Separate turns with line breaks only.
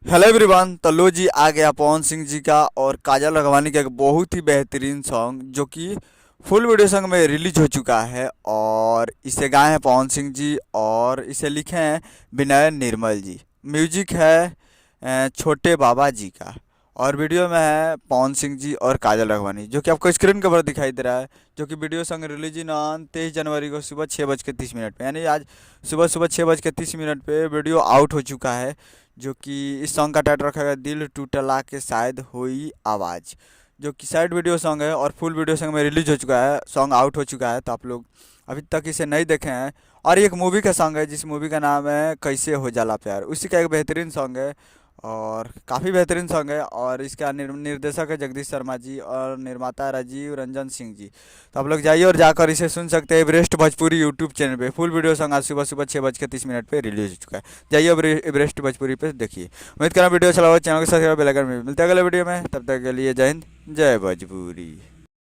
Hello everyone. तो लो जी आ गया पवन सिंह जी का और काजल राघवानी का एक बहुत ही बेहतरीन सॉन्ग जो कि फुल वीडियो सॉन्ग में रिलीज हो चुका है। और इसे गाए हैं पवन सिंह जी और इसे लिखे हैं विनय निर्मल जी। म्यूजिक है छोटे बाबा जी का। और वीडियो में है पवन सिंह जी और काजल राघवानी जो कि आपको स्क्रीन के ऊपर दिखाई दे रहा है। जो कि video song release in on 23 जनवरी को सुबह 6:30 पे, यानी आज सुबह सुबह 6:30 पे वीडियो आउट हो चुका है। जो कि इस सॉन्ग का टाइटल रखा गया दिल टूटला के शायद हुई आवाज़। जो कि साइड वीडियो सॉन्ग है और फुल वीडियो सॉन्ग में रिलीज हो चुका है, सॉन्ग आउट हो चुका है। तो आप लोग अभी तक इसे नहीं देखे हैं। और ये एक मूवी का सॉन्ग है जिस मूवी का नाम है कैसे हो जाला प्यार, उसी का एक बेहतरीन सॉन्ग है। और काफ़ी बेहतरीन सॉन्ग है और इसका निर्देशक है जगदीश शर्मा जी और निर्माता राजीव रंजन सिंह जी। तो आप लोग जाइए और जाकर इसे सुन सकते हैं एवरेस्ट भोजपुरी यूट्यूब चैनल पे। फुल वीडियो सॉन्ग आज सुबह सुबह 6:30 पे रिलीज हो चुका है। जाइए अब एवरेस्ट भोजपुरी पे देखिए। उम्मीद करा वीडियो अच्छा लगा, चैनल के साथ बेल आइकन में मिलते हैं अगले वीडियो में। तब तक के लिए जय हिंद, जय भोजपुरी।